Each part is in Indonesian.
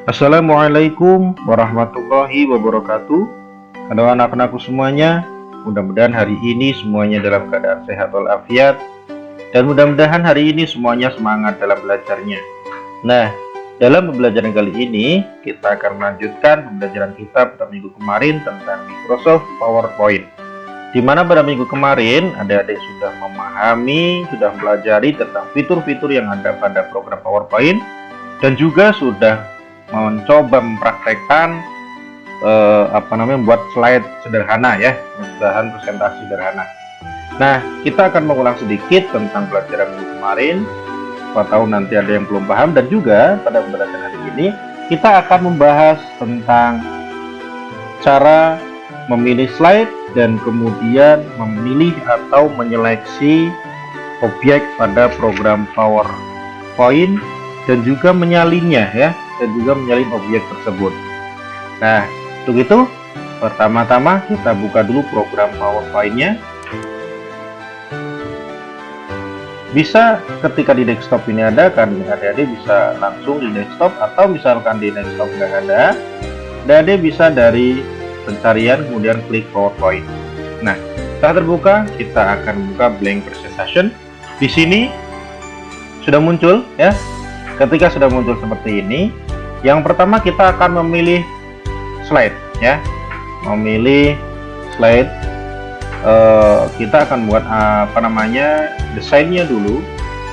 Assalamualaikum warahmatullahi wabarakatuh. Halo anak-anakku semuanya, mudah-mudahan hari ini semuanya dalam keadaan sehat walafiat, dan mudah-mudahan hari ini semuanya semangat dalam belajarnya. Nah, dalam pembelajaran kali ini kita akan melanjutkan pembelajaran kita pada minggu kemarin tentang Microsoft PowerPoint, di mana pada minggu kemarin adik-adik sudah memahami, sudah mempelajari tentang fitur-fitur yang ada pada program PowerPoint, dan juga sudah mencoba mempraktekkan buat slide sederhana ya, bahan presentasi sederhana. Nah, kita akan mengulang sedikit tentang pelajaran minggu kemarin. Siapa tahu nanti ada yang belum paham, dan juga pada pembelajaran hari ini kita akan membahas tentang cara memilih slide dan kemudian memilih atau menyeleksi objek pada program PowerPoint dan juga menyalinnya ya, dan juga menyalin objek tersebut. Nah, untuk itu pertama-tama kita buka dulu program PowerPoint-nya. Bisa ketika di desktop ini ada, kan adik-adik bisa langsung di desktop, atau misalkan di desktop nggak ada, adik-adik bisa dari pencarian kemudian klik PowerPoint. Nah, setelah terbuka kita akan buka blank presentation. Di sini sudah muncul ya. Ketika sudah muncul seperti ini, yang pertama kita akan memilih slide ya, memilih slide. Kita akan buat desainnya dulu.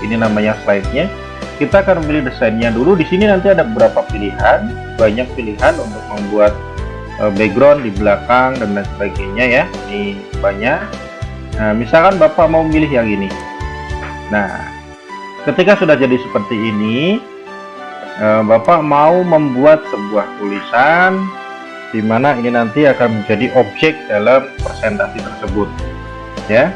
Ini namanya slide-nya. Kita akan memilih desainnya dulu. Di sini nanti ada beberapa pilihan, banyak pilihan untuk membuat background di belakang dan lain sebagainya ya. Ini banyak. Nah, misalkan Bapak mau memilih yang ini. Nah, ketika sudah jadi seperti ini, Bapak mau membuat sebuah tulisan di mana ini nanti akan menjadi objek dalam presentasi tersebut ya.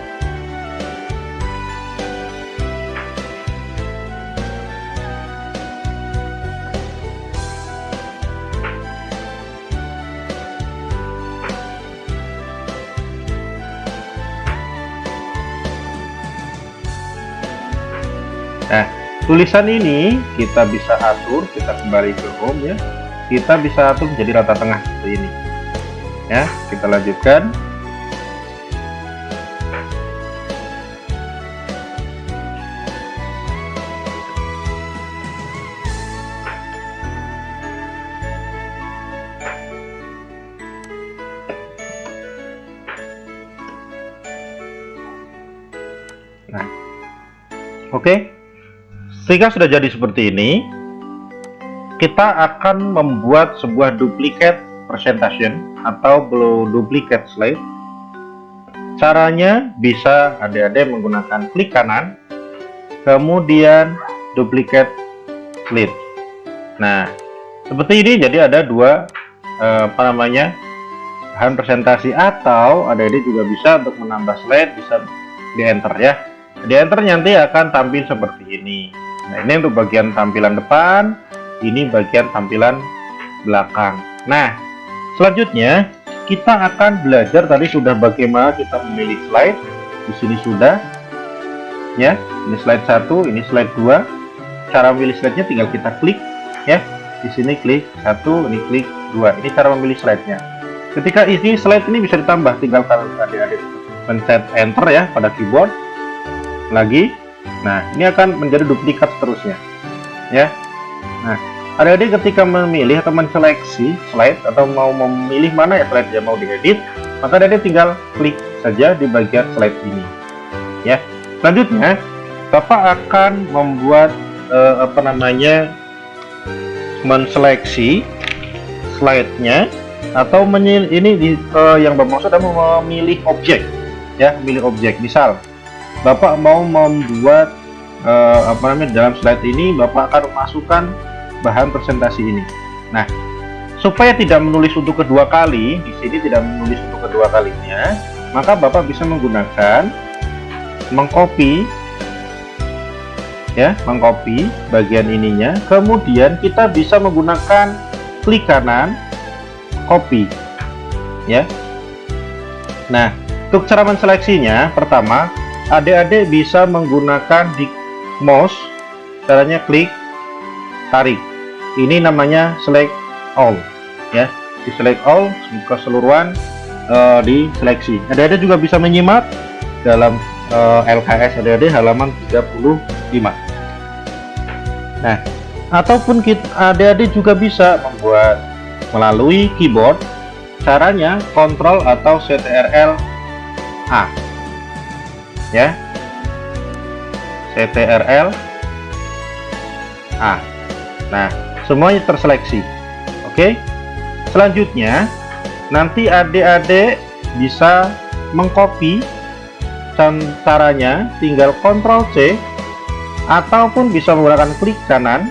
Nah, tulisan ini kita bisa atur, kita kembali ke home ya. Kita bisa atur menjadi rata tengah seperti ini. Ya, kita lanjutkan. Nah, oke. Jika sudah jadi seperti ini, kita akan membuat sebuah duplicate presentation atau duplicate slide. Caranya bisa adik-adik menggunakan klik kanan, kemudian duplicate slide. Nah, seperti ini. Jadi ada dua bahan presentasi, atau adik-adik juga bisa untuk menambah slide, bisa di enter ya. Di enter nanti akan tampil seperti ini. Nah, ini untuk bagian tampilan depan, ini bagian tampilan belakang. Nah, selanjutnya kita akan belajar tadi sudah bagaimana kita memilih slide. Di sini sudah ya, ini slide 1, ini slide 2. Cara memilih slide-nya tinggal kita klik ya. Di sini klik 1, ini klik 2. Ini cara memilih slide-nya. Ketika isi slide ini bisa ditambah, tinggal kalau adik-adik pencet enter ya pada keyboard lagi. Nah, ini akan menjadi duplikat seterusnya ya. Nah, adik-adik ketika memilih atau menseleksi slide atau mau memilih mana ya slide yang mau diedit, maka adik-adik tinggal klik saja di bagian slide ini ya. Selanjutnya Bapak akan membuat menseleksi slide-nya, atau yang Bapak maksud adalah memilih objek ya, memilih objek. Misal Bapak mau membuat dalam slide ini Bapak akan memasukkan bahan presentasi ini. Nah, supaya tidak menulis untuk kedua kali, di sini tidak menulis untuk kedua kalinya, maka Bapak bisa menggunakan mengcopy ya, mengcopy bagian ininya, kemudian kita bisa menggunakan klik kanan copy ya. Nah, untuk cara menseleksinya, pertama adik-adik bisa menggunakan di mouse, caranya klik, tarik ini namanya select all ya. Di select all keseluruhan diseleksi. Adik-adik juga bisa menyimak dalam LKS adik-adik halaman 35. Nah, ataupun adik-adik juga bisa membuat melalui keyboard. Caranya Ctrl atau Ctrl A ya, Ctrl A. Nah, semuanya terseleksi. Oke. Selanjutnya nanti adik-adik bisa mengcopy. Caranya tinggal Ctrl C ataupun bisa menggunakan klik kanan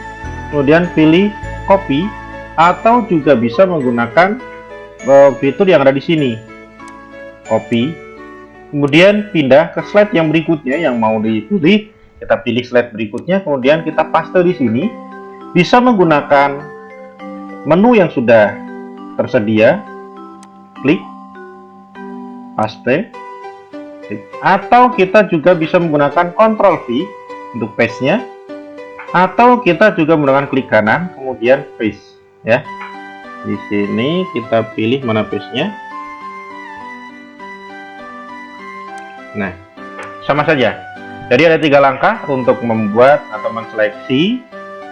kemudian pilih copy, atau juga bisa menggunakan fitur yang ada di sini, copy, kemudian pindah ke slide yang berikutnya yang mau dipilih. Kita pilih slide berikutnya, kemudian kita paste di sini. Bisa menggunakan menu yang sudah tersedia, klik, paste, klik. Atau kita juga bisa menggunakan Ctrl V untuk paste-nya, atau kita juga menggunakan klik kanan kemudian paste ya. Di sini kita pilih mana paste-nya. Nah, sama saja. Jadi ada 3 langkah untuk membuat atau menseleksi.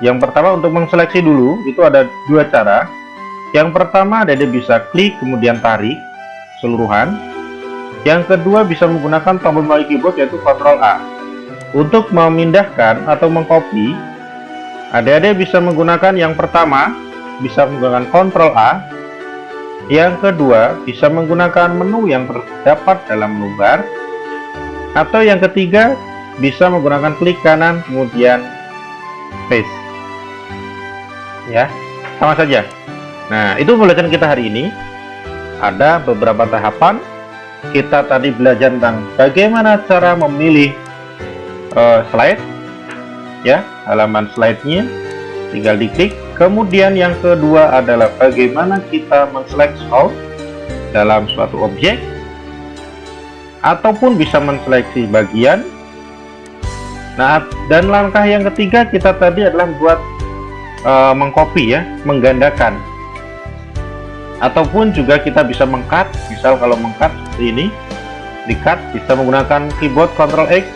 Yang pertama, untuk menseleksi dulu itu ada 2 cara. Yang pertama, adik bisa klik kemudian tarik keseluruhan. Yang kedua, bisa menggunakan tombol melalui keyboard yaitu Ctrl A. Untuk memindahkan atau mengcopy, adik-adik bisa menggunakan yang pertama, bisa menggunakan Ctrl A. Yang kedua, bisa menggunakan menu yang terdapat dalam menu bar. Atau yang ketiga, bisa menggunakan klik kanan kemudian paste. Ya, sama saja. Nah, itu pembelajaran kita hari ini. Ada beberapa tahapan. Kita tadi belajar tentang bagaimana cara memilih slide ya, halaman slide-nya tinggal diklik. Kemudian yang kedua adalah bagaimana kita menselect all dalam suatu objek, ataupun bisa menseleksi bagian. Nah, dan langkah yang ketiga kita tadi adalah buat mengcopy ya, menggandakan. Ataupun juga kita bisa meng-cut, misal kalau meng-cut seperti ini, di-cut bisa menggunakan keyboard Ctrl X,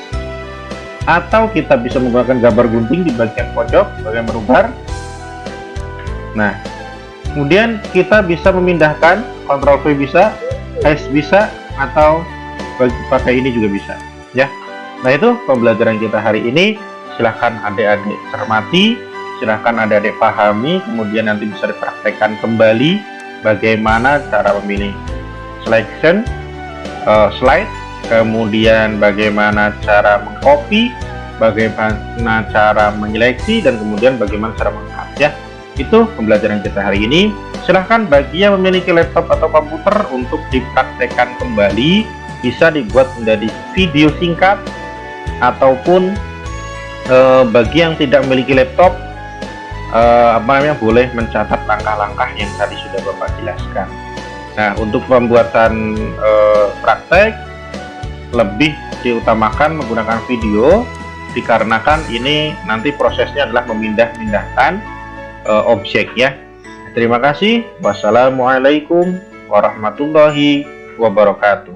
atau kita bisa menggunakan gambar gunting di bagian pojok bagian berubah. Nah, kemudian kita bisa memindahkan, Ctrl V bisa, S bisa, atau pakai ini juga bisa ya. Nah, itu pembelajaran kita hari ini. Silahkan adik-adik cermati, silahkan adik-adik pahami, kemudian nanti bisa dipraktekkan kembali bagaimana cara memilih selection slide, kemudian bagaimana cara mengcopy, bagaimana cara menyeleksi, dan kemudian bagaimana cara meng-cut ya. Itu pembelajaran kita hari ini. Silahkan bagi yang memiliki laptop atau komputer untuk dipraktekkan kembali, bisa dibuat menjadi video singkat, ataupun bagi yang tidak memiliki laptop boleh mencatat langkah-langkah yang tadi sudah Bapak jelaskan. Nah, untuk pembuatan praktek lebih diutamakan menggunakan video, dikarenakan ini nanti prosesnya adalah memindah-mindahkan objek ya. Terima kasih. Wassalamualaikum warahmatullahi wabarakatuh.